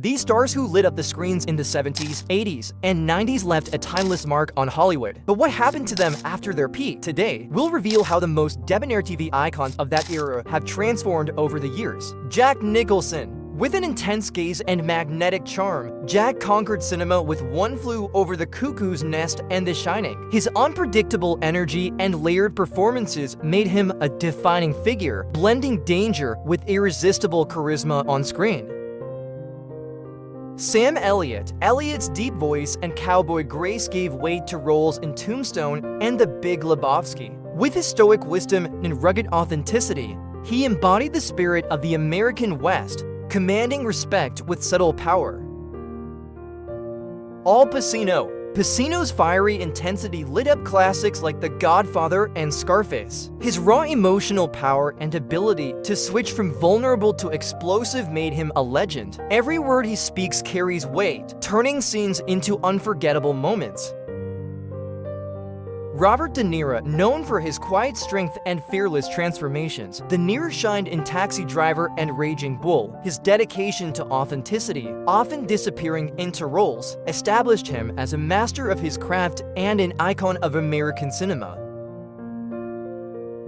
These stars who lit up the screens in the 70s, 80s, and 90s left a timeless mark on Hollywood. But what happened to them after their peak? Today, we'll reveal how the most debonair TV icons of that era have transformed over the years. Jack Nicholson. With an intense gaze and magnetic charm, Jack conquered cinema with One Flew Over the Cuckoo's Nest and The Shining. His unpredictable energy and layered performances made him a defining figure, blending danger with irresistible charisma on screen. Sam Elliott. Elliott's deep voice and cowboy grace gave weight to roles in Tombstone and The Big Lebowski. With his stoic wisdom and rugged authenticity, he embodied the spirit of the American West, commanding respect with subtle power. Al Pacino. Pacino's fiery intensity lit up classics like The Godfather and Scarface. His raw emotional power and ability to switch from vulnerable to explosive made him a legend. Every word he speaks carries weight, turning scenes into unforgettable moments. Robert De Niro. Known for his quiet strength and fearless transformations, De Niro shined in Taxi Driver and Raging Bull. His dedication to authenticity, often disappearing into roles, established him as a master of his craft and an icon of American cinema.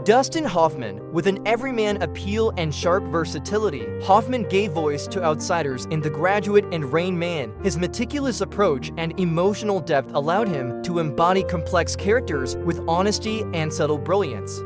Dustin Hoffman. With an everyman appeal and sharp versatility, Hoffman gave voice to outsiders in The Graduate and Rain Man. His meticulous approach and emotional depth allowed him to embody complex characters with honesty and subtle brilliance.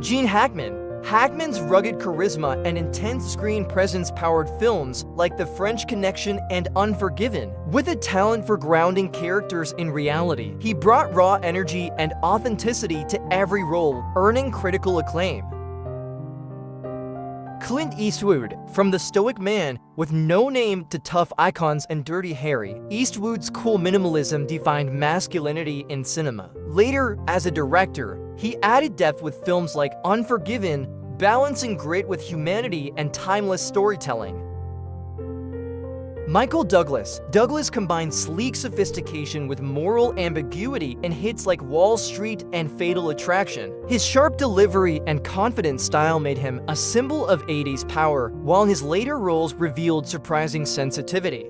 Gene Hackman. Hackman's rugged charisma and intense screen presence powered films like The French Connection and Unforgiven. With a talent for grounding characters in reality, he brought raw energy and authenticity to every role, earning critical acclaim. Clint Eastwood. From the stoic man with no name to tough icons and Dirty Harry, Eastwood's cool minimalism defined masculinity in cinema. Later, as a director, he added depth with films like Unforgiven, balancing grit with humanity and timeless storytelling. Michael Douglas. Douglas combined sleek sophistication with moral ambiguity in hits like Wall Street and Fatal Attraction. His sharp delivery and confident style made him a symbol of 80s power, while his later roles revealed surprising sensitivity.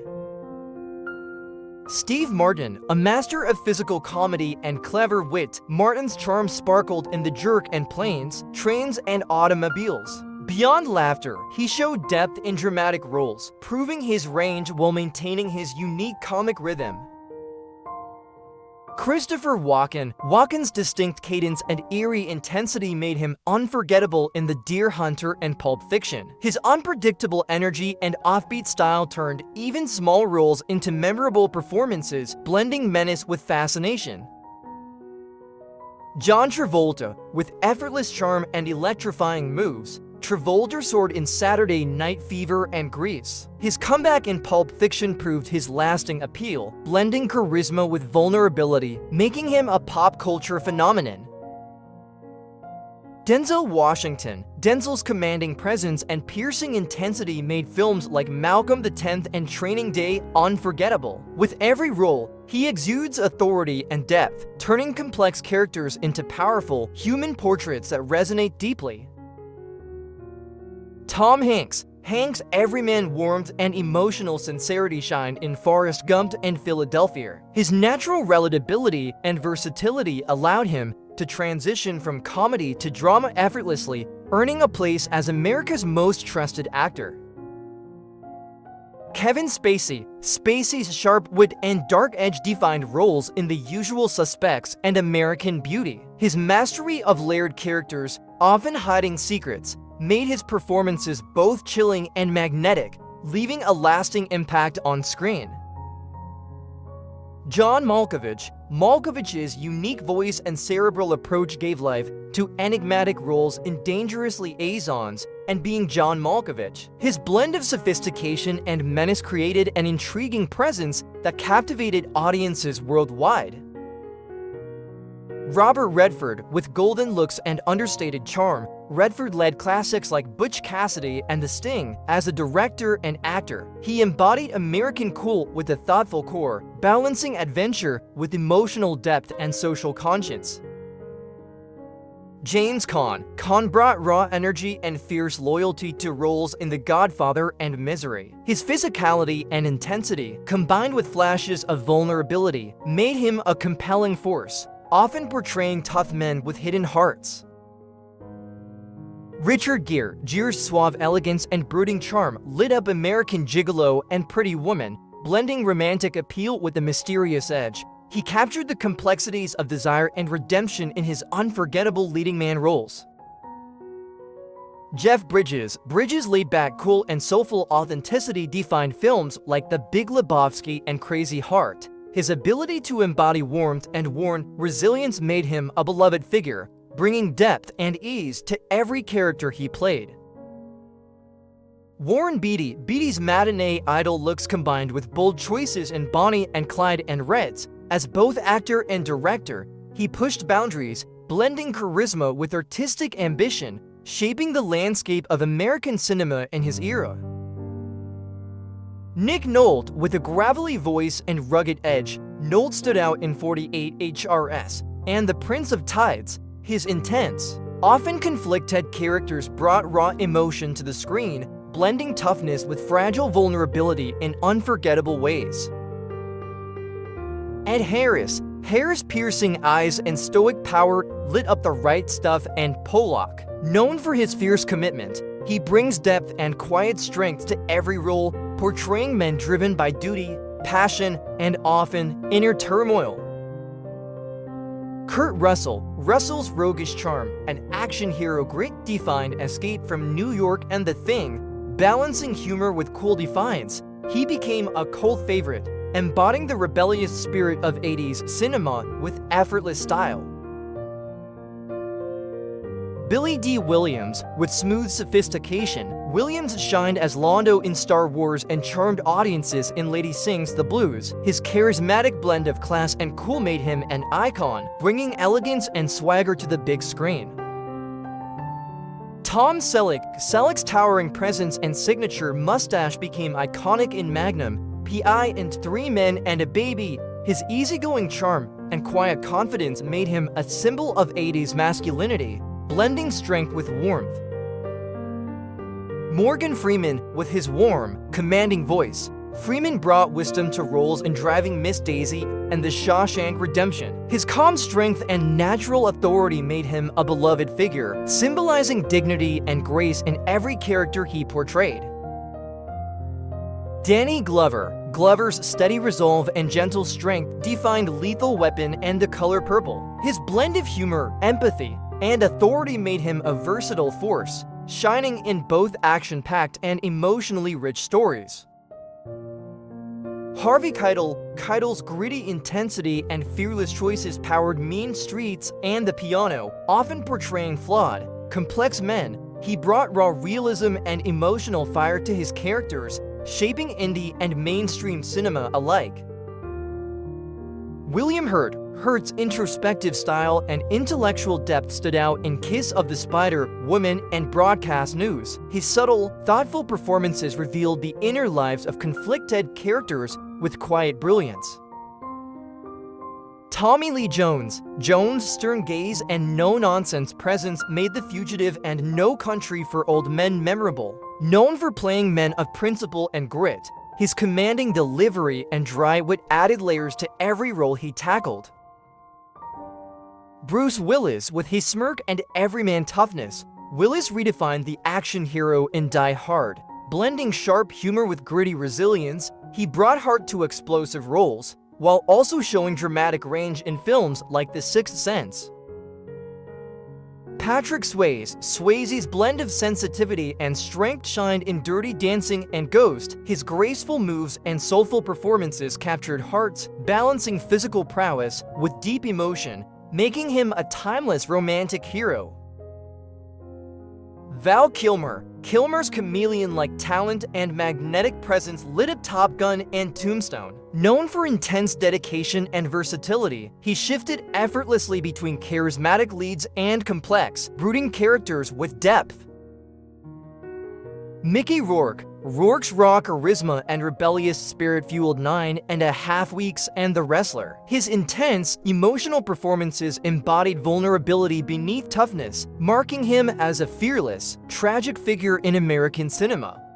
Steve Martin. A master of physical comedy and clever wit, Martin's charm sparkled in The Jerk and Planes, Trains, and Automobiles. Beyond laughter, he showed depth in dramatic roles, proving his range while maintaining his unique comic rhythm. Christopher Walken. Walken's distinct cadence and eerie intensity made him unforgettable in The Deer Hunter and Pulp Fiction. His unpredictable energy and offbeat style turned even small roles into memorable performances, blending menace with fascination. John Travolta. With effortless charm and electrifying moves, Travolta soared in Saturday Night Fever and Grease. His comeback in Pulp Fiction proved his lasting appeal, blending charisma with vulnerability, making him a pop culture phenomenon. Denzel Washington. Denzel's commanding presence and piercing intensity made films like Malcolm X and Training Day unforgettable. With every role, he exudes authority and depth, turning complex characters into powerful, human portraits that resonate deeply. Tom Hanks. Hanks' everyman warmth and emotional sincerity shined in Forrest Gump and Philadelphia. His natural relatability and versatility allowed him to transition from comedy to drama effortlessly, earning a place as America's most trusted actor. Kevin Spacey. Spacey's sharp wit and dark edge defined roles in The Usual Suspects and American Beauty. His mastery of layered characters, often hiding secrets, made his performances both chilling and magnetic, leaving a lasting impact on screen. John Malkovich. Malkovich's unique voice and cerebral approach gave life to enigmatic roles in Dangerous Liaisons and Being John Malkovich. His blend of sophistication and menace created an intriguing presence that captivated audiences worldwide. Robert Redford. With golden looks and understated charm, Redford led classics like Butch Cassidy and The Sting. As a director and actor, he embodied American cool with a thoughtful core, balancing adventure with emotional depth and social conscience. James Caan. Caan brought raw energy and fierce loyalty to roles in The Godfather and Misery. His physicality and intensity, combined with flashes of vulnerability, made him a compelling force, often portraying tough men with hidden hearts. Richard Gere's suave elegance and brooding charm lit up American Gigolo and Pretty Woman, blending romantic appeal with a mysterious edge. He captured the complexities of desire and redemption in his unforgettable leading man roles. Jeff Bridges. Bridges' laid-back, cool, and soulful authenticity defined films like The Big Lebowski and Crazy Heart. His ability to embody warmth and resilience made him a beloved figure, bringing depth and ease to every character he played. Warren Beatty. Beatty's matinee idol looks combined with bold choices in Bonnie and Clyde and Reds. As both actor and director, he pushed boundaries, blending charisma with artistic ambition, shaping the landscape of American cinema in his era. Nick Nolte. With a gravelly voice and rugged edge, Nolte stood out in 48 HRS and The Prince of Tides. His intense, often conflicted characters brought raw emotion to the screen, blending toughness with fragile vulnerability in unforgettable ways. Ed Harris. Harris' piercing eyes and stoic power lit up The Right Stuff and Pollock. Known for his fierce commitment, he brings depth and quiet strength to every role, portraying men driven by duty, passion, and often inner turmoil. Kurt Russell. Russell's roguish charm, an action hero grit defined Escape from New York and The Thing, balancing humor with cool defiance. He became a cult favorite, embodying the rebellious spirit of 80s cinema with effortless style. Billy D. Williams. With smooth sophistication, Williams shined as Londo in Star Wars and charmed audiences in Lady Sings the Blues. His charismatic blend of class and cool made him an icon, bringing elegance and swagger to the big screen. Tom Selleck. Selleck's towering presence and signature mustache became iconic in Magnum, P.I. and 3 Men and a Baby. His easygoing charm and quiet confidence made him a symbol of 80s masculinity, blending strength with warmth. Morgan Freeman. With his warm, commanding voice, Freeman brought wisdom to roles in Driving Miss Daisy and The Shawshank Redemption. His calm strength and natural authority made him a beloved figure, symbolizing dignity and grace in every character he portrayed. Danny Glover. Glover's steady resolve and gentle strength defined Lethal Weapon and The Color Purple. His blend of humor, empathy, and authority made him a versatile force, shining in both action-packed and emotionally rich stories. Harvey Keitel. Keitel's gritty intensity and fearless choices powered Mean Streets and The Piano, often portraying flawed, complex men. He brought raw realism and emotional fire to his characters, shaping indie and mainstream cinema alike. William Hurt. Hurt's introspective style and intellectual depth stood out in Kiss of the Spider Woman and Broadcast News. His subtle, thoughtful performances revealed the inner lives of conflicted characters with quiet brilliance. Tommy Lee Jones. Jones' stern gaze and no-nonsense presence made The Fugitive and No Country for Old Men memorable. Known for playing men of principle and grit, his commanding delivery and dry wit added layers to every role he tackled. Bruce Willis. With his smirk and everyman toughness, Willis redefined the action hero in Die Hard. Blending sharp humor with gritty resilience, he brought heart to explosive roles, while also showing dramatic range in films like The Sixth Sense. Patrick Swayze. Swayze's blend of sensitivity and strength shined in Dirty Dancing and Ghost. His graceful moves and soulful performances captured hearts, balancing physical prowess with deep emotion, making him a timeless romantic hero. Val Kilmer. Kilmer's chameleon-like talent and magnetic presence lit up Top Gun and Tombstone. Known for intense dedication and versatility, he shifted effortlessly between charismatic leads and complex, brooding characters with depth. Mickey Rourke. Rourke's raw charisma and rebellious spirit fueled 9.5 Weeks and The Wrestler. His intense, emotional performances embodied vulnerability beneath toughness, marking him as a fearless, tragic figure in American cinema.